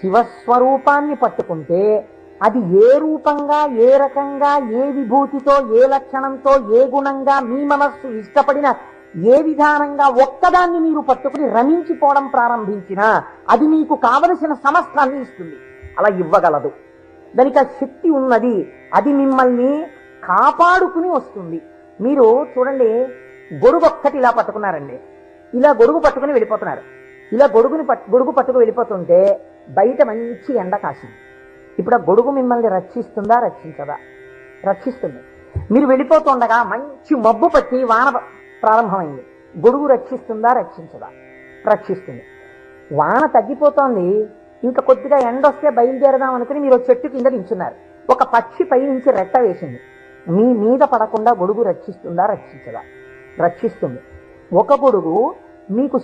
శివస్వరూపాన్ని పట్టుకుంటే అది ఏ రూపంగా, ఏ రకంగా, ఏ విభూతితో, ఏ లక్షణంతో, ఏ గుణంగా మీ మనస్సు ఇష్టపడిన ఏ విధానంగా ఒక్కదాన్ని మీరు పట్టుకుని రమించిపోవడం ప్రారంభించినా అది మీకు కావలసిన సమస్తాన్ని ఇస్తుంది. అలా ఇవ్వగలదు. దానికి ఆ శక్తి ఉన్నది. అది మిమ్మల్ని కాపాడుకుని వస్తుంది. మీరు చూడండి, గొడుగు ఒక్కటి ఇలా పట్టుకున్నారండి, ఇలా గొడుగు పట్టుకుని వెళ్ళిపోతున్నారు. ఇలా గొడుగు పట్టుకు వెళ్ళిపోతుంటే బయట మంచి ఎండ కాసింది. ఇప్పుడు ఆ గొడుగు మిమ్మల్ని రక్షిస్తుందా, రక్షించదా? రక్షిస్తుంది. మీరు వెళ్ళిపోతుండగా మంచి మబ్బు పట్టి వాన ప్రారంభమైంది. గొడుగు రక్షిస్తుందా, రక్షించదా? రక్షిస్తుంది. వాన తగ్గిపోతోంది, ఇంకా కొద్దిగా ఎండ వస్తే బయలుదేరదాం అనుకుని మీరు చెట్టు కింద నించున్నారు. ఒక పక్షి పై నుంచి రెట్ట వేసింది. మీ మీద పడకుండా గొడుగు రక్షిస్తుందా, రక్షించదా? రక్షిస్తుంది. ఒక గొడుగు మీకు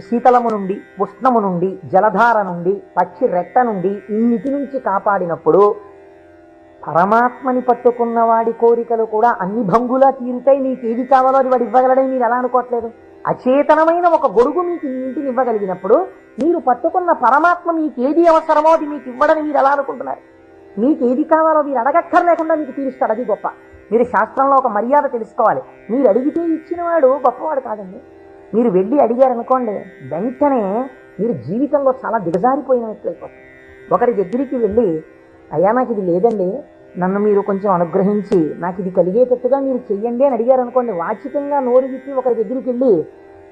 శీతలము నుండి, ఉష్ణము నుండి, జలధార నుండి, పక్షి రెట్ట నుండి ఇన్నిటి నుంచి కాపాడినప్పుడు పరమాత్మని పట్టుకున్న వాడి కోరికలు కూడా అన్ని భంగులా తీరుతాయి. మీకు ఏది కావాలో అది వాడు ఇవ్వగలడని మీరు ఎలా అనుకోవట్లేదు? అచేతనమైన ఒక గొడుగు మీకు ఇన్నింటిని ఇవ్వగలిగినప్పుడు మీరు పట్టుకున్న పరమాత్మ మీకు ఏది అవసరమో అది మీకు ఇవ్వడని మీరు ఎలా అనుకుంటున్నారు? మీకు ఏది కావాలో మీరు అడగక్కర్లేకుండా మీకు తీరుస్తాడు. అది గొప్ప. మీరు శాస్త్రంలో ఒక మర్యాద తెలుసుకోవాలి. మీరు అడిగితే ఇచ్చినవాడు గొప్పవాడు కాదండి. మీరు వెళ్ళి అడిగారనుకోండి, వెంటనే మీరు జీవితంలో చాలా దిగజారిపోయిన వ్యక్తులైపోతారు. ఒకరి దగ్గరికి వెళ్ళి, అయ్యా నాకు ఇది లేదండి, నన్ను మీరు కొంచెం అనుగ్రహించి నాకు ఇది కలిగేటట్టుగా మీరు చెయ్యండి అని అడిగారనుకోండి, వాచికంగా నోరు విప్పి ఒకరి దగ్గరికి వెళ్ళి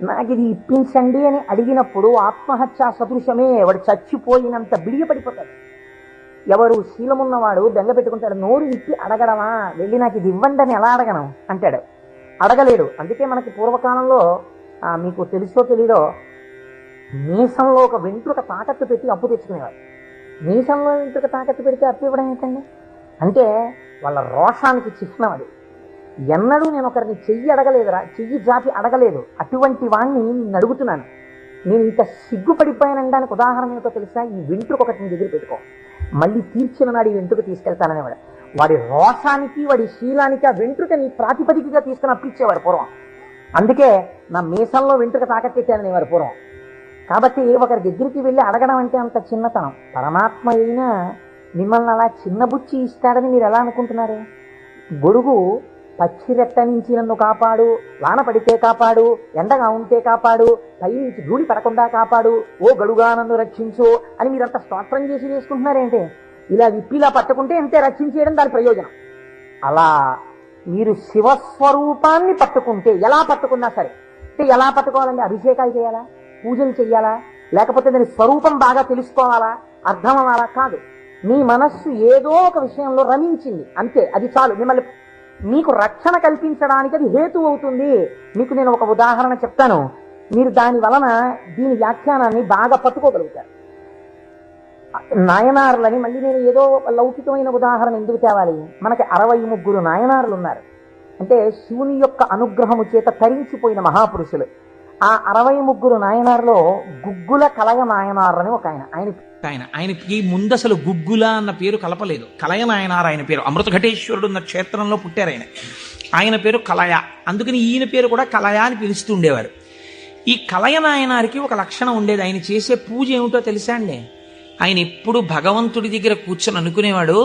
నాకు ఇది ఇప్పించండి అని అడిగినప్పుడు ఆత్మహత్యా సదృశమే. వాడు చచ్చిపోయినంత బిడియపడిపోతాడు. ఎవరు శీలమున్నవాడు బెంగ పెట్టుకుంటాడు. నోరు విప్పి అడగడమా, వెళ్ళి నాకు ఇది ఇవ్వండి అని ఎలా అడగను అంటాడు. అడగలేడు. అందుకే మనకి పూర్వకాలంలో మీకు తెలుసో తెలీదో, మీసంలో ఒక వెంట్రుక తాకట్టు పెట్టి అప్పు తెచ్చుకునేవాడు. మీసంలో వెంట్రుక తాకట్టు పెడితే అప్పు ఇవ్వడం ఏంటండి? అంటే వాళ్ళ రోషానికి చిహ్నం అది. ఎన్నడూ నేను ఒకరిని చెయ్యి అడగలేదురా, చెయ్యి జాపి అడగలేదు. అటువంటి వాణ్ణి నేను అడుగుతున్నాను. నేను ఇంత సిగ్గుపడిపోయానడానికి ఉదాహరణ ఏమిటో తెలుసా? ఈ వెంట్రుక ఒకటి నీ దగ్గర పెట్టుకో, మళ్ళీ తీర్చిన నాడు ఈ వెంట్రుక తీసుకెళ్తాననేవాడు. వాడి రోషానికి, వాడి శీలానికి ఆ వెంట్రుకని ప్రాతిపదికగా తీసుకుని అప్పిచ్చేవాడు పూర్వం. అందుకే నా మీసంలో వెంట్రుక తాకట్టెట్టాననేవారు పూర్వం. కాబట్టి ఒకరి దగ్గరికి వెళ్ళి అడగడం అంటే అంత చిన్నతనం. పరమాత్మ అయినా మిమ్మల్ని అలా చిన్నబుచ్చి ఇస్తాడని మీరు ఎలా అనుకుంటున్నారు? గొడుగు పక్షి రెట్ట నుంచి నన్ను కాపాడు, వాన పడితే కాపాడు, ఎండగా ఉంటే కాపాడు, పై నుంచి ధూళి పడకుండా కాపాడు, ఓ గడుగా నన్ను రక్షించు అని మీరంతా స్తోత్రం చేసి వేసుకుంటున్నారేంటే? ఇలా విప్పిలా పట్టుకుంటే అంతే రక్షించేయడం దాని ప్రయోజనం. అలా మీరు శివస్వరూపాన్ని పట్టుకుంటే, ఎలా పట్టుకున్నా సరే, అంటే ఎలా పట్టుకోవాలండి? అభిషేకాలు చేయాలా, పూజలు చెయ్యాలా, లేకపోతే దాని స్వరూపం బాగా తెలుసుకోవాలా, అర్థం అవ్వాలా? కాదు. మీ మనస్సు ఏదో ఒక విషయంలో రమించింది అంతే, అది చాలు. మిమ్మల్ని మీకు రక్షణ కల్పించడానికి అది హేతు అవుతుంది. మీకు నేను ఒక ఉదాహరణ చెప్తాను, మీరు దాని వలన దీని వ్యాఖ్యానాన్ని బాగా పట్టుకోగలుగుతారు. నాయనారులని మళ్ళీ నేను ఏదో లౌకికమైన ఉదాహరణ ఎందుకు తేవాలి? మనకి 63 నాయనారులు ఉన్నారు. అంటే శివుని యొక్క అనుగ్రహము చేత తరించిపోయిన మహాపురుషులు. ఆ 63 నాయనారులో గుగ్గుల కలయ నాయనారు అని ఒక ఆయనకి ముందు అసలు గుగ్గుల అన్న పేరు కలపలేదు. కలయ నాయనారు ఆయన పేరు. అమృతఘటేశ్వరుడు ఉన్న క్షేత్రంలో పుట్టారు ఆయన. ఆయన పేరు కలయ. అందుకని ఈయన పేరు కూడా కలయ అని పిలుస్తూ ఉండేవారు. ఈ కలయ నాయనారికి ఒక లక్షణం ఉండేది. ఆయన చేసే పూజ ఏమిటో తెలుసా అండి? ఆయన ఎప్పుడు భగవంతుడి దగ్గర కూర్చొని అనుకునేవాడు,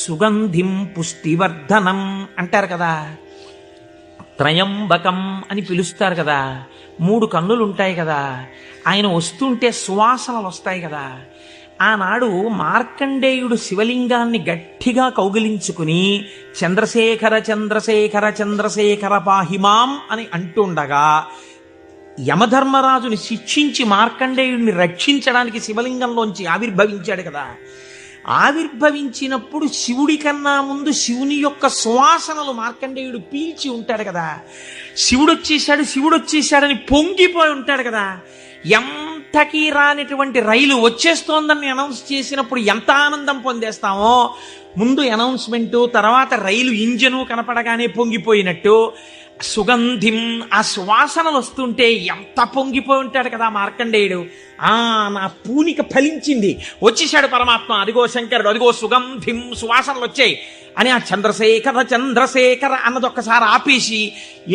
సుగంధిం పుష్టివర్ధనం అంటారు కదా, త్రయంబకం అని పిలుస్తారు కదా, 3 కన్నులు ఉంటాయి కదా, ఆయన వస్తుంటే సువాసనలు వస్తాయి కదా. ఆనాడు మార్కండేయుడు శివలింగాన్ని గట్టిగా కౌగిలించుకుని చంద్రశేఖర చంద్రశేఖర చంద్రశేఖర పాహిమాం అని అంటుండగా యమధర్మరాజుని శిక్షించి మార్కండేయుడిని రక్షించడానికి శివలింగంలోంచి ఆవిర్భవించాడు కదా. ఆవిర్భవించినప్పుడు శివుడి కన్నా ముందు శివుని యొక్క సువాసనలు మార్కండేయుడు పీల్చి ఉంటాడు కదా. శివుడు వచ్చేసాడని పొంగిపోయి ఉంటాడు కదా. ఎంతకీ రానిటువంటి రైలు వచ్చేస్తోందని అనౌన్స్ చేసినప్పుడు ఎంత ఆనందం పొందేస్తామో, ముందు అనౌన్స్మెంటు, తర్వాత రైలు ఇంజను కనపడగానే పొంగిపోయినట్టు సుగంధిం, ఆ సువాసనలు వస్తుంటే ఎంత పొంగిపోయి ఉంటాడు కదా మార్కండేయుడు. నా పూనిక ఫలించింది, వచ్చేసాడు పరమాత్మ, అదిగో శంకరుడు, అదిగో సుగంధిం, సువాసనలు వచ్చాయి అని ఆ చంద్రశేఖర చంద్రశేఖర అన్నది ఒక్కసారి ఆపేసి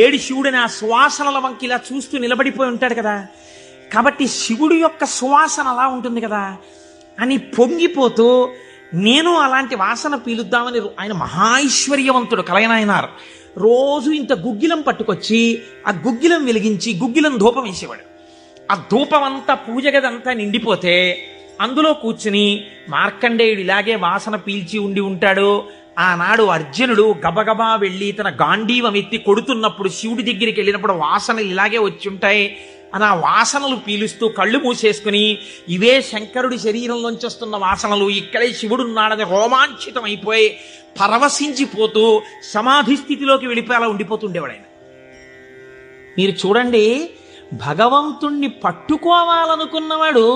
ఏడి శివుడిని ఆ సువాసనల వంకి ఇలా చూస్తూ నిలబడిపోయి ఉంటాడు కదా. కాబట్టి శివుడి యొక్క సువాసన అలా ఉంటుంది కదా. అని పొంగిపోతూ నేను అలాంటి వాసన పీలుద్దామని ఆయన మహాైశ్వర్యవంతుడు కలయనాయనారు. రోజు ఇంత గుగ్గిలం పట్టుకొచ్చి ఆ గుగ్గిలం వెలిగించి గుగ్గిలం ధూపం వేసేవాడు. ఆ ధూపం అంతా పూజ గదంతా నిండిపోతే అందులో కూర్చుని మార్కండేయుడు ఇలాగే వాసన పీల్చి ఉండి ఉంటాడు. ఆనాడు అర్జునుడు గబగబా వెళ్ళి తన గాంధీవం ఎత్తి కొడుతున్నప్పుడు శివుడి దగ్గరికి వెళ్ళినప్పుడు వాసనలు ఇలాగే వచ్చి ఉంటాయి అని ఆ వాసనలు పీలుస్తూ కళ్ళు మూసేసుకుని ఇవే శంకరుడి శరీరంలోంచి వస్తున్న వాసనలు, ఇక్కడే శివుడున్నాడని రోమాంచితం అయిపోయి పరవశించిపోతూ సమాధి స్థితిలోకి వెళ్ళిపోయేలా ఉండిపోతుండేవాడు ఆయన. మీరు చూడండి, భగవంతుణ్ణి పట్టుకోవాలనుకున్నవాడు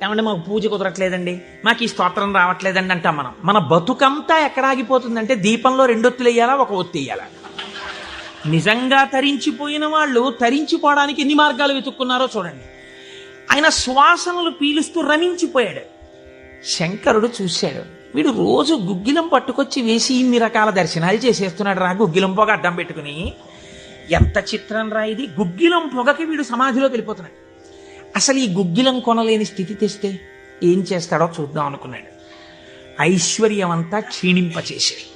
ఏమంటే మాకు పూజ కుదరట్లేదండి, మాకు ఈ స్తోత్రం రావట్లేదండి అంటాం మనం. మన బతుకంతా ఎక్కడ ఆగిపోతుందంటే దీపంలో 2 ఒత్తులు వేయాలా, 1 ఒత్తి వేయాలా. నిజంగా తరించిపోయిన వాళ్ళు తరించిపోవడానికి ఎన్ని మార్గాలు వెతుక్కున్నారో చూడండి. ఆయన సువాసనలు పీలుస్తూ రమించిపోయాడు. శంకరుడు చూశాడు, వీడు రోజు గుగ్గిలం పట్టుకొచ్చి వేసి ఇన్ని రకాల దర్శనాలు చేసేస్తున్నాడు రా, గుగ్గిలం పొగ అడ్డం పెట్టుకుని. ఎంత చిత్రం రా ఇది, గుగ్గిలం పొగకి వీడు సమాధిలోకి వెళ్ళిపోతున్నాడు. అసలు ఈ గుగ్గిలం కొనలేని స్థితి తెస్తే ఏం చేస్తాడో చూద్దాం అనుకున్నాడు. ఐశ్వర్యం అంతా క్షీణింపచేశాడు.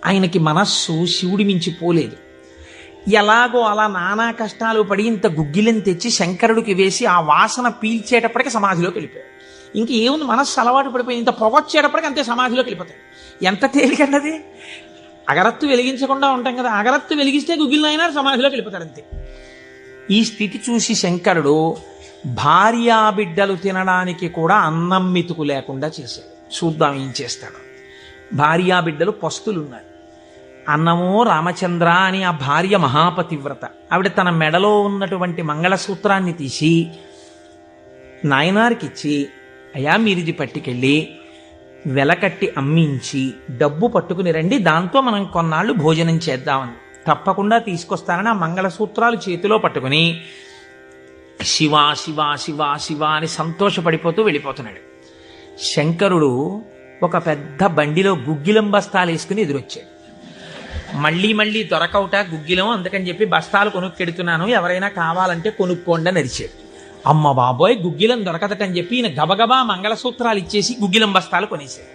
ఆయనకి మనస్సు శివుడి మించి పోలేదు. ఎలాగో అలా నానా కష్టాలు పడి ఇంత గుగ్గిలం తెచ్చి శంకరుడికి వేసి ఆ వాసన పీల్చేటప్పటికి సమాధిలోకి వెళ్ళిపోయాడు. ఇంక ఏముంది, మనస్సు అలవాటు పడిపోయి ఇంత పొగొచ్చేటప్పటికి అంతే సమాధిలోకి వెళ్ళిపోతాడు. ఎంత తేలికండి. అగరత్తు వెలిగించకుండా ఉంటాం కదా, అగరత్తు వెలిగిస్తే గుగ్గిలం అయినా సమాధిలోకి వెళ్ళిపోతాడు అంతే. ఈ స్థితి చూసి శంకరుడు భార్యా బిడ్డలు తినడానికి కూడా అన్నం మెతుకు లేకుండా చేశాడు. చూద్దాం ఏం చేస్తాడు. భార్యా బిడ్డలు పస్తులున్నారు. అన్నమో రామచంద్ర అని ఆ భార్య మహాపతివ్రత. ఆవిడ తన మెడలో ఉన్నటువంటి మంగళసూత్రాన్ని తీసి నాయనారికిచ్చి, అయ్యా మీరిది పట్టుకెళ్ళి వెలకట్టి అమ్మించి డబ్బు పట్టుకుని రండి, దాంతో మనం కొన్నాళ్ళు భోజనం చేద్దామని. తప్పకుండా తీసుకొస్తానని ఆ మంగళసూత్రాలు చేతిలో పట్టుకుని శివ శివ శివ శివ అని సంతోషపడిపోతూ వెళ్ళిపోతున్నాడు. శంకరుడు ఒక పెద్ద బండిలో గుగ్గిలం బస్తాలు వేసుకుని ఎదురొచ్చాడు. మళ్ళీ దొరకవుట గుగ్గిలం, అందుకని చెప్పి బస్తాలు కొనుక్కెడుతున్నాను, ఎవరైనా కావాలంటే కొనుక్కోండి అని అరిచాడు. అమ్మ బాబోయ్, గుగ్గిలం దొరకదటని చెప్పి ఈయన గబగబా మంగళసూత్రాలు ఇచ్చేసి గుగ్గిలం బస్తాలు కొనేశాడు.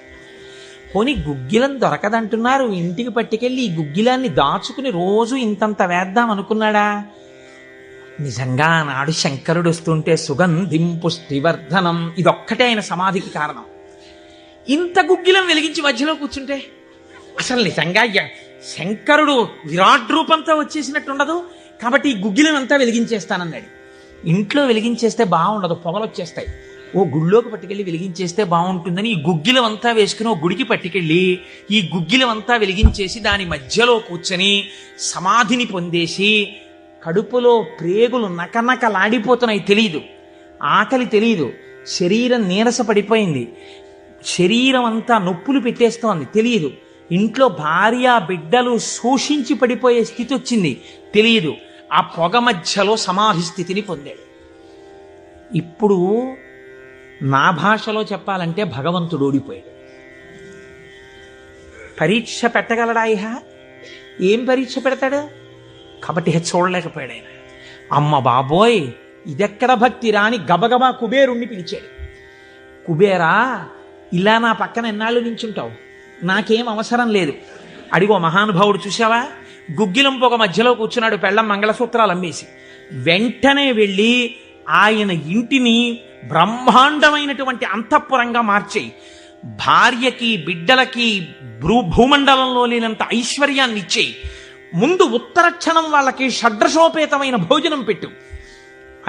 పోనీ గుగ్గిలం దొరకదంటున్నారు, ఇంటికి పట్టుకెళ్ళి ఈ గుగ్గిలాన్ని దాచుకుని రోజు ఇంతంత వేద్దాం అనుకున్నాడా? నిజంగా నాడు శంకరుడు వస్తుంటే సుగంధిం పుష్టివర్ధనం, ఇదొక్కటే ఆయన సమాధికి కారణం. ఇంత గుగ్గిలం వెలిగించి మధ్యలో కూర్చుంటే అసలు నిజంగా శంకరుడు విరాట్ రూపంతో వచ్చేసినట్టుండదు. కాబట్టి ఈ గుగ్గిలం అంతా వెలిగించేస్తానన్నాడు. ఇంట్లో వెలిగించేస్తే బాగుండదు, పొగలు వచ్చేస్తాయి. ఓ గుళ్ళోకి పట్టుకెళ్ళి వెలిగించేస్తే బాగుంటుందని ఈ గుగ్గిలం అంతా వేసుకుని ఓ గుడికి పట్టుకెళ్ళి ఈ గుగ్గిలం అంతా వెలిగించేసి దాని మధ్యలో కూర్చొని సమాధిని పొందేసి కడుపులో ప్రేగులు నకనకలాడిపోతున్నాయి. తెలియదు, ఆకలి తెలియదు, శరీరం నీరస పడిపోయింది, శరీరం అంతా నొప్పులు పెట్టేస్తోంది, తెలియదు. ఇంట్లో భార్య బిడ్డలు శోషించి పడిపోయే స్థితి వచ్చింది, తెలియదు. ఆ పొగ మధ్యలో సమాధి స్థితిని పొందాడు. ఇప్పుడు నా భాషలో చెప్పాలంటే భగవంతుడు ఓడిపోయాడు. పరీక్ష పెట్టగలడా? ఇహ ఏం పరీక్ష పెడతాడు? కాబట్టి చూడలేకపోయాడు ఆయన. అమ్మ బాబోయ్, ఇదెక్కడ భక్తి రాని గబగబా కుబేరుణ్ణి పిలిచాడు. కుబేరా, ఇలా నా పక్కన ఎన్నాళ్ళు నించుంటావు, నాకేం అవసరం లేదు. అడిగో మహానుభావుడు చూసావా, గుగ్గిలం పొగ మధ్యలో కూర్చున్నాడు, పెళ్ళం మంగళసూత్రాలు అమ్మేసి. వెంటనే వెళ్ళి ఆయన ఇంటిని బ్రహ్మాండమైనటువంటి అంతఃపురంగా మార్చేయి, భార్యకి బిడ్డలకి భూమండలంలో లేనంత ఐశ్వర్యాన్ని ఇచ్చేయి, ముందు ఉత్తర క్షణం వాళ్ళకి షడ్రశోపేతమైన భోజనం పెట్టు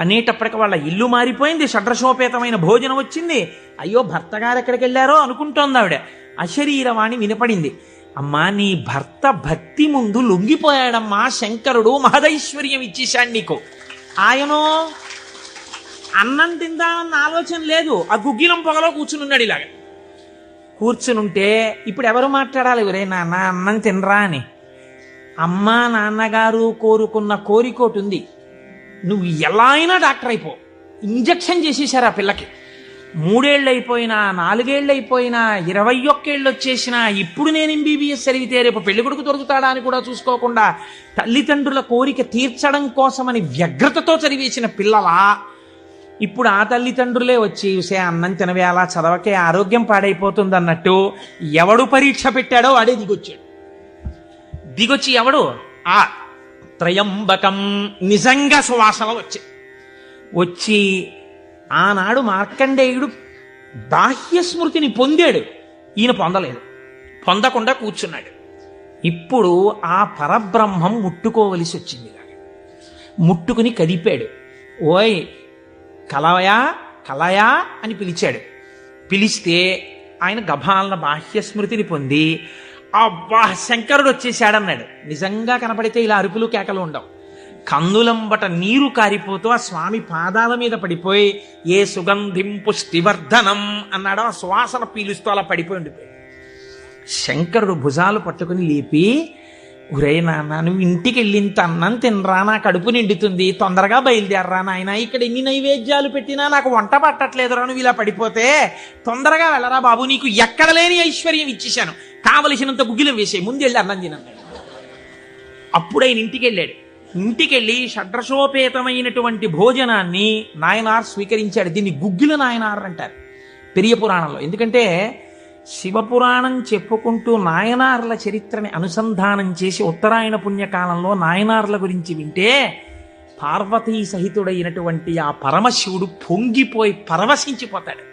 అనేటప్పటికి వాళ్ళ ఇల్లు మారిపోయింది. షడ్రశోపేతమైన భోజనం వచ్చింది. అయ్యో భర్త గారు ఎక్కడికి వెళ్ళారో అనుకుంటోంది ఆవిడ. అశరీరవాణి వినపడింది. అమ్మా, నీ భర్త భక్తి ముందు లొంగిపోయాడమ్మా, శంకరుడు మహదైశ్వర్యం ఇచ్చేశాడు నీకు. ఆయనో అన్నం తిందామన్న ఆలోచన లేదు, ఆ గుగ్గిలం పొగలో కూర్చునున్నాడు. ఇలాగ కూర్చునుంటే ఇప్పుడు ఎవరు మాట్లాడాలి? ఒరే నాన్న అన్నం తినరా అని. అమ్మా నాన్నగారు కోరుకున్న కోరికోటి ఉంది, నువ్వు ఎలా అయినా డాక్టర్ అయిపో. ఇంజక్షన్ చేసేశారు ఆ పిల్లకి. 3 ఏళ్ళు అయిపోయినా, 4 ఏళ్ళు అయిపోయినా, 21 ఏళ్ళు వచ్చేసినా, ఇప్పుడు నేను MBBS చదివితే రేపు పెళ్లి కొడుకు దొరుకుతాడా అని కూడా చూసుకోకుండా తల్లిదండ్రుల కోరిక తీర్చడం కోసమని వ్యగ్రతతో చదివేసిన పిల్లలా ఇప్పుడు ఆ తల్లిదండ్రులే వచ్చి సే అన్నం తినవే, అలా చదవకే, ఆరోగ్యం పాడైపోతుంది అన్నట్టు ఎవడు పరీక్ష పెట్టాడో వాడే దిగొచ్చాడు. దిగొచ్చి ఎవడు ఆ త్రయంబకం నిజంగా సువాసన వచ్చి ఆనాడు మార్కండేయుడు బాహ్య స్మృతిని పొందాడు, ఈయన పొందలేదు, పొందకుండా కూర్చున్నాడు. ఇప్పుడు ఆ పరబ్రహ్మం ముట్టుకోవలసి వచ్చింది. ముట్టుకుని కదిపాడు. ఓయ్ కలయా కలయా అని పిలిచాడు. పిలిస్తే ఆయన గభాలన బాహ్య స్మృతిని పొంది అబ్బా శంకరుడు వచ్చేసాడన్నాడు. నిజంగా కనపడితే ఇలా అరుపులు కేకలు ఉండవు. కందులంబట నీరు కారిపోతూ ఆ స్వామి పాదాల మీద పడిపోయి ఏ సుగంధిం పుష్టివర్ధనం అన్నాడో ఆ సువాసన పీలుస్తూ అలా పడిపోయి ఉండిపోయి శంకరుడు భుజాలు పట్టుకుని లేపి, ఒరే నాన్న, నువ్వు ఇంటికి వెళ్ళింత అన్నం తినరా, నా కడుపు నిండుతుంది, తొందరగా బయలుదేరరా నాయన, ఇక్కడ ఎన్ని నైవేద్యాలు పెట్టినా నాకు వంట పట్టట్లేదురా, నువ్వు ఇలా పడిపోతే తొందరగా వెళ్ళరా బాబు, నీకు ఎక్కడ లేని ఐశ్వర్యం ఇచ్చేశాను, కావలసినంత గుగ్గిలం వేసే, ముందు వెళ్ళి అన్నం తినన్నాడు. అప్పుడు ఆయన ఇంటికి వెళ్ళాడు. ఇంటికెళ్ళి షడ్రసోపేతమైనటువంటి భోజనాన్ని నాయనార్ స్వీకరించాడు. దీన్ని గుగ్గిల నాయనార్ అంటారు పెరియ పురాణంలో. ఎందుకంటే శివపురాణం చెప్పుకుంటూ నాయనార్ల చరిత్రని అనుసంధానం చేసి ఉత్తరాయణ పుణ్యకాలంలో నాయనార్ల గురించి వింటే పార్వతీ సహితుడైనటువంటి ఆ పరమశివుడు పొంగిపోయి పరవశించిపోతాడు.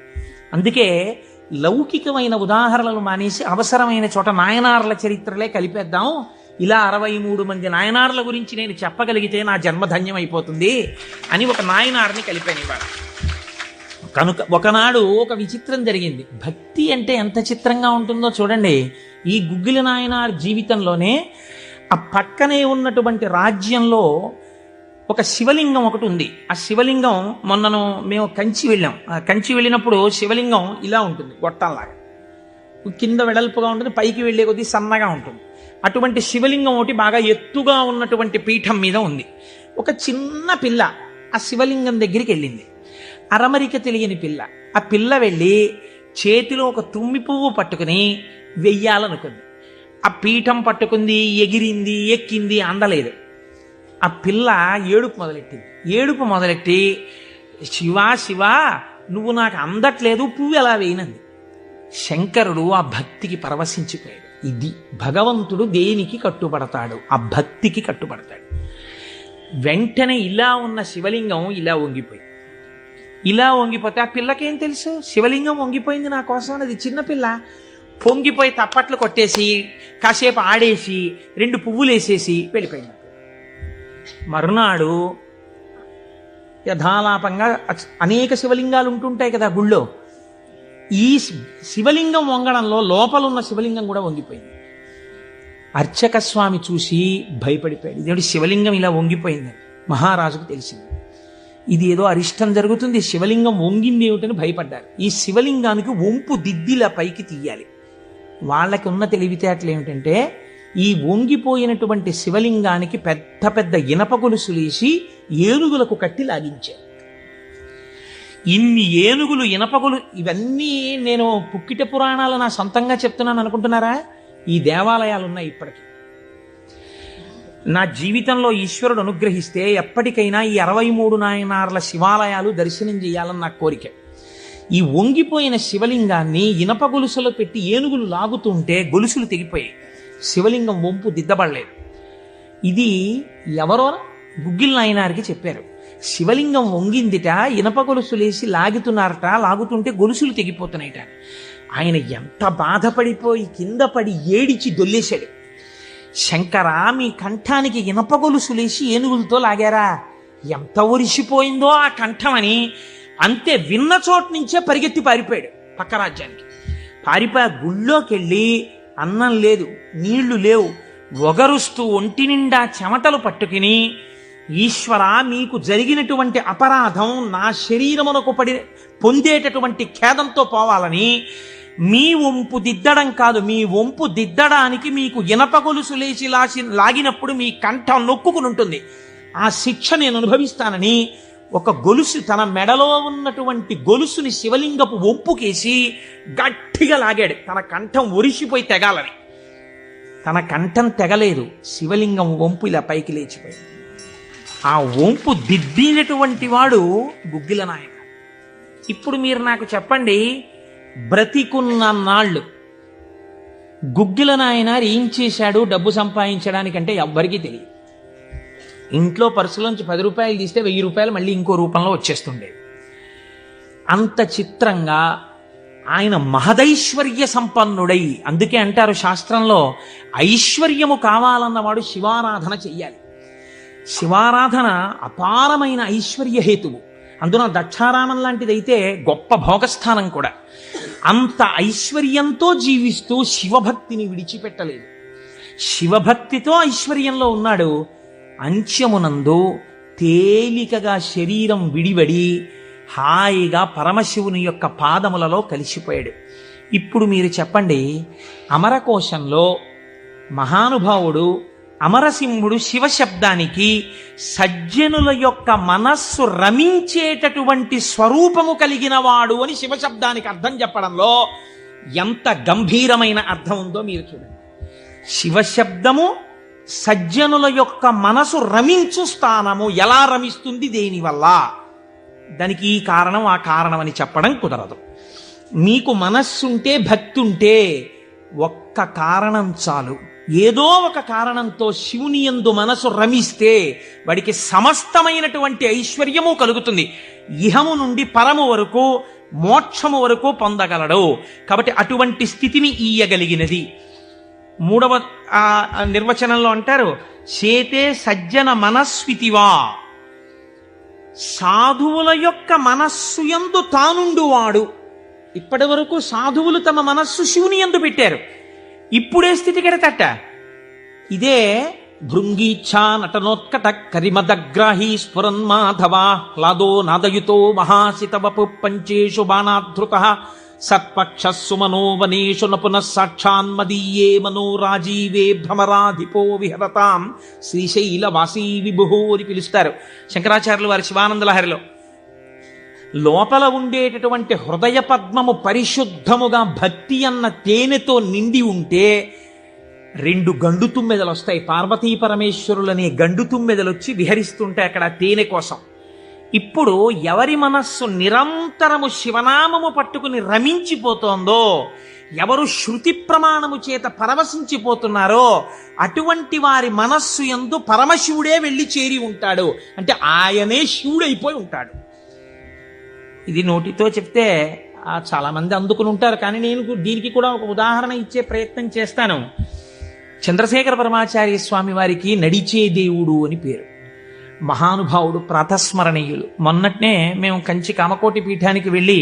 అందుకే లౌకికమైన ఉదాహరణలు మానేసి అవసరమైన చోట నాయనార్ల చరిత్రలే కలిపేద్దాం. ఇలా 63 మంది నాయనార్ల గురించి నేను చెప్పగలిగితే నా జన్మధన్యం అయిపోతుంది అని ఒక నాయనార్ని కలిపాను ఇవాళ. కనుక ఒకనాడు ఒక విచిత్రం జరిగింది. భక్తి అంటే ఎంత చిత్రంగా ఉంటుందో చూడండి. ఈ గుగ్గిల నాయనార్ జీవితంలోనే ఆ పక్కనే ఉన్నటువంటి రాజ్యంలో ఒక శివలింగం ఒకటి ఉంది. ఆ శివలింగం మొన్నను మేము కంచి వెళ్ళాం. ఆ కంచి వెళ్ళినప్పుడు శివలింగం ఇలా ఉంటుంది, గొట్టంలాగా కింద వెడల్పుగా ఉంటుంది, పైకి వెళ్ళే కొద్దీ సన్నగా ఉంటుంది. అటువంటి శివలింగం ఒకటి బాగా ఎత్తుగా ఉన్నటువంటి పీఠం మీద ఉంది. ఒక చిన్న పిల్ల ఆ శివలింగం దగ్గరికి వెళ్ళింది. అరమరిక తెలియని పిల్ల. ఆ పిల్ల వెళ్ళి చేతిలో ఒక తుమ్మి పువ్వు పట్టుకుని వెయ్యాలనుకుంది. ఆ పీఠం పట్టుకుంది, ఎగిరింది, ఎక్కింది, అందలేదు. ఆ పిల్ల ఏడుపు మొదలెట్టి శివా శివా నువ్వు నాకు అందట్లేదు, పువ్వు ఎలా వేయనంది. శంకరుడు ఆ భక్తికి పరవశించిపోయాడు. ఇది భగవంతుడు దేనికి కట్టుబడతాడు? ఆ భక్తికి కట్టుబడతాడు. వెంటనే ఇలా ఉన్న శివలింగం ఇలా వంగిపోతే ఆ పిల్లకేం తెలుసు? శివలింగం వంగిపోయింది నా కోసం. అది చిన్నపిల్ల పొంగిపోయి తప్పట్లు కొట్టేసి కాసేపు ఆడేసి 2 పువ్వులు వేసేసి వెళ్ళిపోయింది. మరునాడు యథాలాపంగా అనేక శివలింగాలు ఉంటుంటాయి కదా గుళ్ళో. ఈ శివలింగం వంగడంలో లోపల ఉన్న శివలింగం కూడా వంగిపోయింది. అర్చక స్వామి చూసి భయపడిపోయాడు. ఇదేంటి శివలింగం ఇలా వంగిపోయిందని మహారాజుకు తెలిసింది. ఇది ఏదో అరిష్టం జరుగుతుంది, శివలింగం వంగింది ఏమిటని భయపడ్డారు. ఈ శివలింగానికి వంపు దిద్దిలా పైకి తీయాలి. వాళ్ళకి ఉన్న తెలివితేటలు ఏమిటంటే ఈ వంగిపోయినటువంటి శివలింగానికి పెద్ద పెద్ద ఇనప గొలుసులేసి ఏనుగులకు కట్టి లాగించారు. ఇన్ని ఏనుగులు, ఇనపగులు, ఇవన్నీ నేను పుక్కిట పురాణాలు నా సొంతంగా చెప్తున్నాను అనుకుంటున్నారా? ఈ దేవాలయాలు ఉన్నాయి ఇప్పటికీ. నా జీవితంలో ఈశ్వరుడు అనుగ్రహిస్తే ఎప్పటికైనా ఈ 63 నాయనార్ల శివాలయాలు దర్శనం చేయాలని నా కోరిక. ఈ వంగిపోయిన శివలింగాన్ని ఇనప గొలుసులో పెట్టి ఏనుగులు లాగుతుంటే గొలుసులు తెగిపోయాయి, శివలింగం వంపు దిద్దబడలేదు. ఇది ఎవరో గుగ్గిల నాయనారికి చెప్పారు. శివలింగం వంగిందిట, ఇనప గొలుసులేసి లాగుతున్నారట, లాగుతుంటే గొలుసులు తెగిపోతున్నాయిట. ఆయన ఎంత బాధపడిపోయి కింద పడి ఏడిచి దొల్లేశాడు. శంకరా, మీ కంఠానికి ఇనప గొలుసులేసి ఏనుగులతో లాగారా, ఎంత ఒరిసిపోయిందో ఆ కంఠం అని. అంతే, విన్న చోటు నుంచే పరిగెత్తి పారిపోయాడు పక్క రాజ్యానికి. పారిపోయి గుళ్ళోకి వెళ్ళి అన్నం లేదు, నీళ్లు లేవు, ఒగరుస్తూ ఒంటి నిండా చెమటలు పట్టుకుని, ఈశ్వర మీకు జరిగినటువంటి అపరాధం నా శరీరమునకు పొందేటటువంటి ఖేదంతో పోవాలని మీ వంపు దిద్దడం కాదు, మీ వంపు దిద్దడానికి మీకు ఇనప గొలుసు లేచి లాగినప్పుడు మీ కంఠం నొక్కుకుని ఉంటుంది, ఆ శిక్ష నేను అనుభవిస్తానని ఒక గొలుసు, తన మెడలో ఉన్నటువంటి గొలుసుని శివలింగపు వంపుకేసి గట్టిగా లాగాడు. తన కంఠం ఒరిసిపోయి తెగాలని. తన కంఠం తెగలేదు, శివలింగం వంపు ఇలా పైకి లేచిపోయింది. ఆ వంపు దిద్దినటువంటి వాడు గుగ్గిల నాయన. ఇప్పుడు మీరు నాకు చెప్పండి, బ్రతికున్న నాళ్ళు గుగ్గిల నాయనారు ఏం చేశాడు డబ్బు సంపాదించడానికంటే ఎవ్వరికీ తెలియదు. ఇంట్లో పర్సులోంచి 10 రూపాయలు తీస్తే 1000 రూపాయలు మళ్ళీ ఇంకో రూపంలో వచ్చేస్తుండేవి. అంత చిత్రంగా ఆయన మహదైశ్వర్య సంపన్నుడై, అందుకే అంటారు శాస్త్రంలో, ఐశ్వర్యము కావాలన్నవాడు శివారాధన చెయ్యాలి. శివారాధన అపారమైన ఐశ్వర్య హేతువు. అందున దక్షారామం లాంటిదైతే గొప్ప భోగస్థానం కూడా. అంత ఐశ్వర్యంతో జీవిస్తూ శివభక్తిని విడిచిపెట్టలేదు. శివభక్తితో ఐశ్వర్యంలో ఉన్నాడు. అంత్యమునందు తేలికగా శరీరం విడివడి హాయిగా పరమశివుని యొక్క పాదములలో కలిసిపోయాడు. ఇప్పుడు మీరు చెప్పండి, అమరకోశంలో మహానుభావుడు అమరసింహుడు శివశబ్దానికి సజ్జనుల యొక్క మనస్సు రమించేటటువంటి స్వరూపము కలిగిన వాడు అని శివశబ్దానికి అర్థం చెప్పడంలో ఎంత గంభీరమైన అర్థం ఉందో మీరు చూడండి. శివశబ్దము సజ్జనుల యొక్క మనసు రమించు స్థానము. ఎలా రమిస్తుంది, దేనివల్ల? దానికి ఈ కారణం ఆ కారణం అని చెప్పడం కుదరదు. మీకు మనస్సుంటే, భక్తి ఉంటే ఒక్క కారణం చాలు. ఏదో ఒక కారణంతో శివుని యందు మనసు రమిస్తే వాడికి సమస్తమైనటువంటి ఐశ్వర్యము కలుగుతుంది. ఇహము నుండి పరము వరకు, మోక్షము వరకు పొందగలడు. కాబట్టి అటువంటి స్థితిని ఇయ్యగలిగినది. 3వ నిర్వచనంలో అంటారు, చేతే సజ్జన మనస్వితివా. సాధువుల యొక్క మనస్సు యందు తానుండువాడు. ఇప్పటి వరకు సాధువులు తమ మనస్సు శివుని యందు పెట్టారు. ఇప్పుడే స్థితి కెడతట. ఇదే భృంగీచ్ఛా నటనోత్కట కరిమదగ్రాహి స్ఫురన్మాధవా హ్లాదో నాదయుతో మహాసితవపు పంచేషు బాణాధృత సత్పక్ష సుమనోవనేషు నపునః సాక్షాన్మదీయే మనోరాజీవే భ్రమరాధిపో విహరతాం శ్రీశైలవాసీ విభుహో అని పిలుస్తారు శంకరాచార్యులు వారి శివానందలహరిలో. లోపల ఉండేటటువంటి హృదయ పద్మము పరిశుద్ధముగా భక్తి అన్న తేనెతో నిండి ఉంటే 2 గండు తుమ్మెదలు వస్తాయి. పార్వతీ పరమేశ్వరులనే గండు తుమ్మెదలు వచ్చి విహరిస్తుంటే అక్కడ తేనె కోసం. ఇప్పుడు ఎవరి మనస్సు నిరంతరము శివనామము పట్టుకుని రమించిపోతోందో, ఎవరు శృతి ప్రమాణము చేత పరవశించిపోతున్నారో అటువంటి వారి మనస్సు యందు పరమశివుడే వెళ్ళి చేరి ఉంటాడు. అంటే ఆయనే శివుడైపోయి ఉంటాడు. ఇది నోటితో చెప్తే చాలామంది అందుకుని ఉంటారు, కానీ నేను దీనికి కూడా ఒక ఉదాహరణ ఇచ్చే ప్రయత్నం చేస్తాను. చంద్రశేఖర పరమాచార్య స్వామి వారికి నడిచే దేవుడు అని పేరు. మహానుభావుడు, ప్రాతస్మరణీయులు. మొన్నట్నే మేము కంచి కామకోటి పీఠానికి వెళ్ళి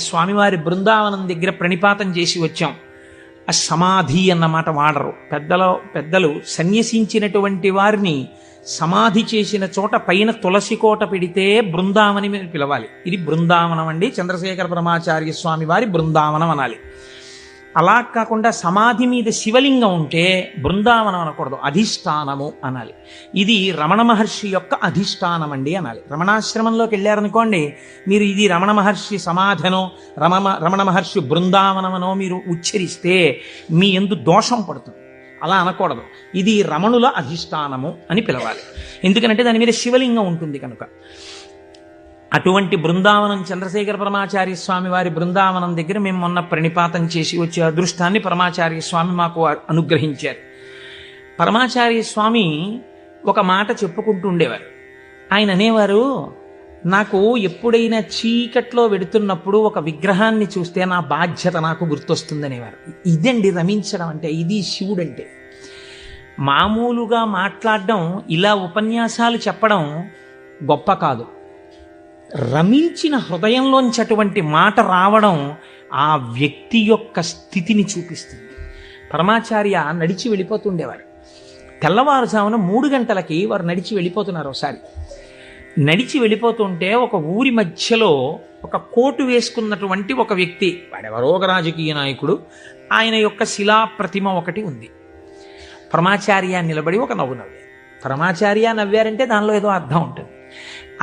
స్వామివారి బృందావనం దగ్గర ప్రణిపాతం చేసి వచ్చాం. ఆ సమాధి అన్నమాట వాడరు పెద్దలు. సన్యసించినటువంటి వారిని సమాధి చేసిన చోట పైన తులసి కోట పెడితే బృందావని మీరు పిలవాలి. ఇది బృందావనం అండి, చంద్రశేఖర పరమాచార్య స్వామి వారి బృందావనం అనాలి. అలా కాకుండా సమాధి మీద శివలింగం ఉంటే బృందావనం అనకూడదు, అధిష్టానము అనాలి. ఇది రమణ మహర్షి యొక్క అధిష్టానం అండి అనాలి. రమణాశ్రమంలోకి వెళ్ళారనుకోండి, మీరు ఇది రమణ మహర్షి సమాధనో రమణ మహర్షి బృందావనమనో మీరు ఉచ్చరిస్తే మీ యందు దోషం పడుతుంది. అలా అనకూడదు. ఇది రమణుల అధిష్టానము అని పిలవాలి. ఎందుకంటే దాని మీద శివలింగం ఉంటుంది కనుక. అటువంటి బృందావనం చంద్రశేఖర పరమాచార్య స్వామి వారి బృందావనం దగ్గర మేము మొన్న ప్రణిపాతం చేసి వచ్చే అదృష్టాన్ని పరమాచార్య స్వామి మాకు అనుగ్రహించారు. పరమాచార్య స్వామి ఒక మాట చెప్పుకుంటూ ఉండేవారు. ఆయన అనేవారు, నాకు ఎప్పుడైనా చీకట్లో వెడుతున్నప్పుడు ఒక విగ్రహాన్ని చూస్తే నా బాధ్యత నాకు గుర్తొస్తుందనేవారు. ఇదండి రమించడం అంటే, ఇది శివుడంటే. మామూలుగా మాట్లాడడం, ఇలా ఉపన్యాసాలు చెప్పడం గొప్ప కాదు. రమించిన హృదయంలోంచి అటువంటి మాట రావడం ఆ వ్యక్తి యొక్క స్థితిని చూపిస్తుంది. పరమాచార్య నడిచి వెళ్ళిపోతుండేవారు. తెల్లవారుజామున 3 గంటలకి వారు నడిచి వెళ్ళిపోతున్నారు. ఒకసారి నడిచి వెళ్ళిపోతుంటే ఒక ఊరి మధ్యలో ఒక కోటు వేసుకున్నటువంటి ఒక వ్యక్తి, వాడెవరో ఒక రాజకీయ నాయకుడు, ఆయన యొక్క శిలా ప్రతిమ ఒకటి ఉంది. పరమాచార్య నిలబడి ఒక నవ్వు నవ్వారు. పరమాచార్య నవ్వారంటే దానిలో ఏదో అర్థం ఉంటుంది.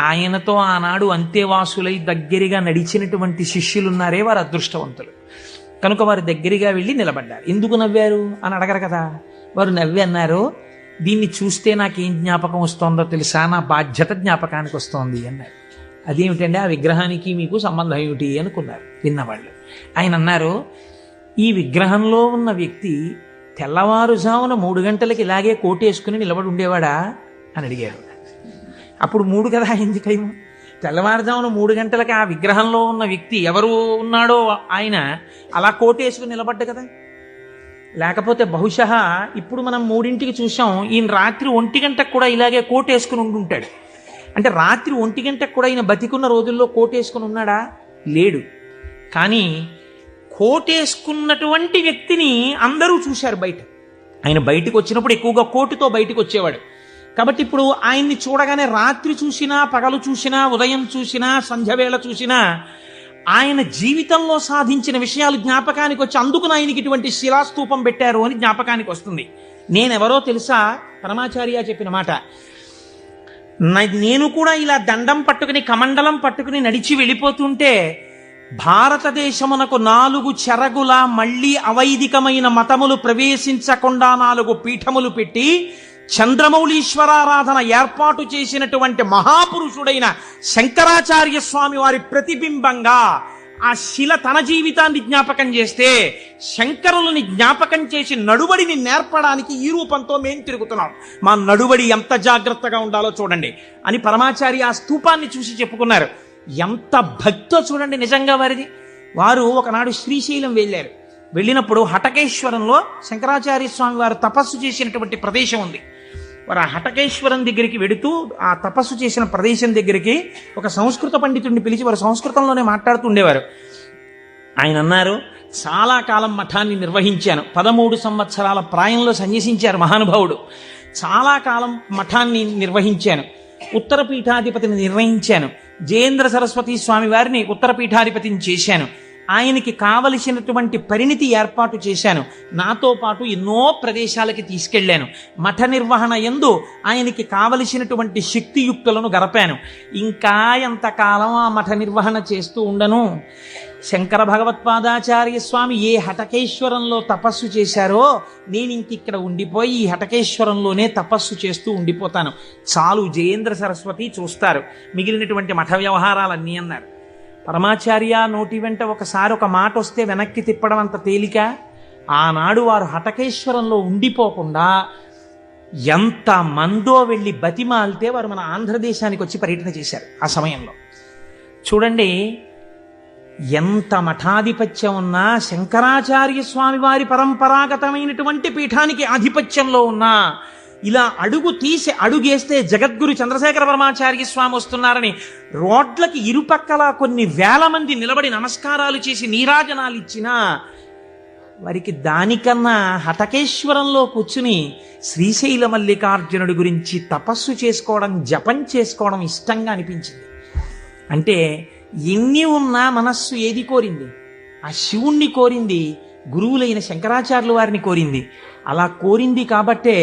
ఆయనతో ఆనాడు అంతేవాసులై దగ్గరగా నడిచినటువంటి శిష్యులున్నారే, వారు అదృష్టవంతులు కనుక వారు దగ్గరగా వెళ్ళి నిలబడ్డారు. ఎందుకు నవ్వారు అని అడగరు కదా. వారు నవ్వి అన్నారు, దీన్ని చూస్తే నాకేం జ్ఞాపకం వస్తోందో తెలుసా, నా బాధ్యత జ్ఞాపకానికి వస్తోంది అన్నారు. అదేమిటండి ఆ విగ్రహానికి మీకు సంబంధం ఏమిటి అనుకున్నారు విన్నవాళ్ళు. ఆయన అన్నారు, ఈ విగ్రహంలో ఉన్న వ్యక్తి తెల్లవారుజామున 3 గంటలకి ఇలాగే కోటేసుకుని నిలబడి ఉండేవాడా అని అడిగారు. అప్పుడు 3 కదా అయింది టైం. తెల్లవారుజామున 3 గంటలకి ఆ విగ్రహంలో ఉన్న వ్యక్తి ఎవరు ఉన్నాడో ఆయన అలా కోటేసుకుని నిలబడ్డ కదా. లేకపోతే బహుశः ఇప్పుడు మనం 3ంటికి చూసాం, ఈయన రాత్రి 1 గంటకు కూడా ఇలాగే కోటేసుకుని ఉండుంటాడు. అంటే రాత్రి 1 గంటకు కూడా ఈయన బతికున్న రోజుల్లో కోటేసుకుని ఉన్నాడా? లేడు. కానీ కోటేసుకున్నటువంటి వ్యక్తిని అందరూ చూశారు బయట. ఆయన బయటకు వచ్చినప్పుడు ఎక్కువగా కోటుతో బయటకు వచ్చేవాడు. కాబట్టి ఇప్పుడు ఆయన్ని చూడగానే రాత్రి చూసినా, పగలు చూసినా, ఉదయం చూసినా, సంధ్యవేళ చూసినా ఆయన జీవితంలో సాధించిన విషయాలు జ్ఞాపకానికి వచ్చి అందుకు ఆయనకి ఇటువంటి శిలాస్తూపం పెట్టారు అని జ్ఞాపకానికి వస్తుంది. నేనెవరో తెలుసా? పరమాచార్య చెప్పిన మాట. నేను కూడా ఇలా దండం పట్టుకుని కమండలం పట్టుకుని నడిచి వెళ్ళిపోతుంటే భారతదేశమునకు 4 చెరగుల మళ్లీ అవైదికమైన మతములు ప్రవేశించకుండా 4 పీఠములు పెట్టి చంద్రమౌళీశ్వరారాధన ఏర్పాటు చేసినటువంటి మహాపురుషుడైన శంకరాచార్య స్వామి వారి ప్రతిబింబంగా ఆ శిల తన జీవితాన్ని జ్ఞాపకం చేస్తే శంకరులని జ్ఞాపకం చేసి నడుబడిని నేర్పడానికి ఈ రూపంతో మేం తిరుగుతున్నాం. మా నడుబడి ఎంత జాగ్రత్తగా ఉండాలో చూడండి అని పరమాచార్య ఆ స్తూపాన్ని చూసి చెప్పుకున్నారు. ఎంత భక్తో చూడండి నిజంగా వారిది. వారు ఒకనాడు శ్రీశైలం వెళ్ళారు. వెళ్ళినప్పుడు హటకేశ్వరంలో శంకరాచార్య స్వామి వారు తపస్సు చేసినటువంటి ప్రదేశం ఉంది. వారు ఆ హటకేశ్వరం దగ్గరికి వెడుతూ ఆ తపస్సు చేసిన ప్రదేశం దగ్గరికి ఒక సంస్కృత పండితుడిని పిలిచి వారు సంస్కృతంలోనే మాట్లాడుతుండేవారు. ఆయన అన్నారు, చాలా కాలం మఠాన్ని నిర్వహించాను. 13 సంవత్సరాల ప్రాయంలో సన్యసించారు మహానుభావుడు. చాలా కాలం మఠాన్ని నిర్వహించాను. ఉత్తర పీఠాధిపతిని నిర్ణయించాను. జయేంద్ర సరస్వతి స్వామి వారిని ఉత్తర పీఠాధిపతిని చేశాను. ఆయనకి కావలసినటువంటి పరిణితి ఏర్పాటు చేశాను. నాతో పాటు ఎన్నో ప్రదేశాలకి తీసుకెళ్లాను. మఠ నిర్వహణ యందు ఆయనకి కావలసినటువంటి శక్తియుక్తులను గరపాను. ఇంకా ఎంతకాలం ఆ మఠ నిర్వహణ చేస్తూ ఉండను? శంకర భగవత్పాదాచార్య స్వామి ఏ హటకేశ్వరంలో తపస్సు చేశారో నేను ఇంకిక్కడ ఉండిపోయి ఈ హటకేశ్వరంలోనే తపస్సు చేస్తూ ఉండిపోతాను. చాలు, జయేంద్ర సరస్వతి చూస్తారు మిగిలినటువంటి మఠ వ్యవహారాలన్నీ అన్నారు. పరమాచార్య నోటి వెంట ఒకసారి ఒక మాట వస్తే వెనక్కి తిప్పడం అంత తేలిక. ఆనాడు వారు హటకేశ్వరంలో ఉండిపోకుండా ఎంత మందో వెళ్ళి బతిమాలితే వారు మన ఆంధ్రదేశానికి వచ్చి పర్యటన చేశారు. ఆ సమయంలో చూడండి, ఎంత మఠాధిపత్యం ఉన్నా, శంకరాచార్య స్వామి వారి పరంపరాగతమైనటువంటి పీఠానికి ఆధిపత్యంలో ఉన్నా ఇలా అడుగు తీసి అడుగేస్తే జగద్గురు చంద్రశేఖర పరమాచార్య స్వామి వస్తున్నారని రోడ్లకి ఇరుపక్కల కొన్ని వేల మంది నిలబడి నమస్కారాలు చేసి నీరాజనాలు ఇచ్చినా వారికి దానికన్నా హటకేశ్వరంలో కూర్చుని శ్రీశైల మల్లికార్జునుడి గురించి తపస్సు చేసుకోవడం, జపం చేసుకోవడం ఇష్టంగా అనిపించింది. అంటే ఎన్ని ఉన్నా మనస్సు ఏది కోరింది? ఆ శివుణ్ణి కోరింది, గురువులైన శంకరాచార్యుల వారిని కోరింది. అలా కోరింది కాబట్టే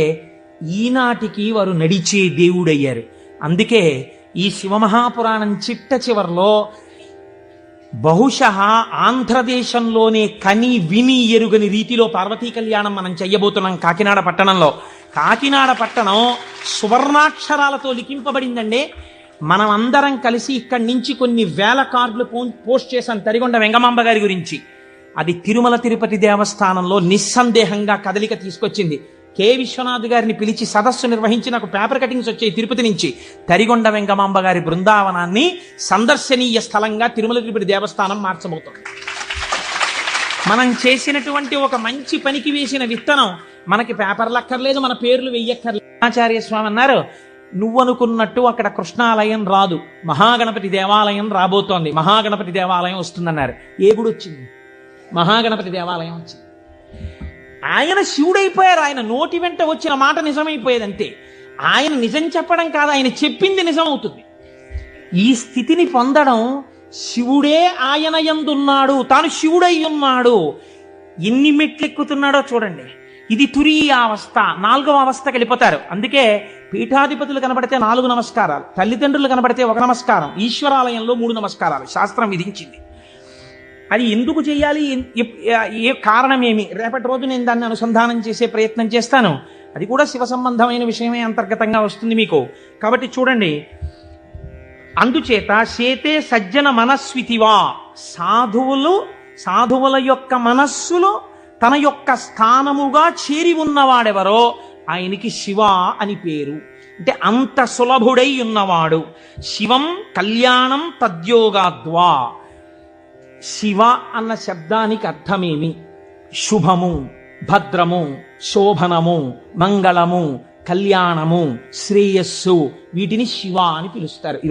ఈనాటికి వారు నడిచే దేవుడయ్యారు. అందుకే ఈ శివమహాపురాణం చిట్ట చివర్లో బహుశः ఆంధ్రదేశంలోనే కని విని ఎరుగని రీతిలో పార్వతీ కళ్యాణం మనం చెయ్యబోతున్నాం కాకినాడ పట్టణంలో. కాకినాడ పట్టణం సువర్ణాక్షరాలతో లిఖింపబడిందండి. మనం అందరం కలిసి ఇక్కడి నుంచి కొన్ని వేల కార్డులు పోస్ట్ చేశాం తరిగొండ వెంగమాంబ గారి గురించి. అది తిరుమల తిరుపతి దేవస్థానంలో నిస్సందేహంగా కదలిక తీసుకొచ్చింది. కె విశ్వనాథ్ గారిని పిలిచి సదస్సు నిర్వహించి నాకు పేపర్ కటింగ్స్ వచ్చాయి తిరుపతి నుంచి. తరిగొండ వెంగమాంబ గారి బృందావనాన్ని సందర్శనీయ స్థలంగా తిరుమల తిరుపతి దేవస్థానం మార్చబోతుంది. మనం చేసినటువంటి ఒక మంచి పనికి వేసిన విత్తనం మనకి పేపర్లు అక్కర్లేదు, మన పేర్లు వెయ్యక్కర్లేదు. ఆచార్య స్వామి అన్నారు, నువ్వనుకున్నట్టు అక్కడ కృష్ణాలయం రాదు, మహాగణపతి దేవాలయం రాబోతోంది, మహాగణపతి దేవాలయం వస్తుందన్నారు. ఏ గుడి వచ్చింది? మహాగణపతి దేవాలయం వచ్చింది. ఆయన శివుడైపోయారు. ఆయన నోటి వెంట వచ్చిన మాట నిజమైపోయేది అంతే. ఆయన నిజం చెప్పడం కాదు, ఆయన చెప్పింది నిజం అవుతుంది. ఈ స్థితిని పొందడం, శివుడే ఆయన యందున్నాడు, తాను శివుడై ఉన్నాడు, ఎన్ని మెట్లెక్కుతున్నాడో చూడండి. ఇది తురీయ అవస్థ. 4వ అవస్థకి వెళ్ళిపోతారు. అందుకే పీఠాధిపతులు కనబడితే 4 నమస్కారాలు, తల్లిదండ్రులు కనబడితే 1 నమస్కారం, ఈశ్వరాలయంలో 3 నమస్కారాలు శాస్త్రం విధించింది. అది ఎందుకు చేయాలి, ఏ కారణమేమి, రేపటి రోజు నేను దాన్ని అనుసంధానం చేసే ప్రయత్నం చేస్తాను. అది కూడా శివ సంబంధమైన విషయమే అంతర్గతంగా వస్తుంది మీకు. కాబట్టి చూడండి, అందుచేత చేతే సజ్జన మనస్వితివా, సాధువుల యొక్క మనస్సులో తన యొక్క స్థానముగా చేరి ఉన్నవాడెవరో ఆయనకి శివ అని పేరు. అంటే అంత సులభుడై ఉన్నవాడు. శివం కళ్యాణం తద్యోగాద్వా. శివ అన్న శబ్దానికి అర్థమేమి? శుభము, భద్రము, శోభనము, మంగళము, కళ్యాణము, శ్రేయస్సు, వీటిని శివ అని పిలుస్తారు.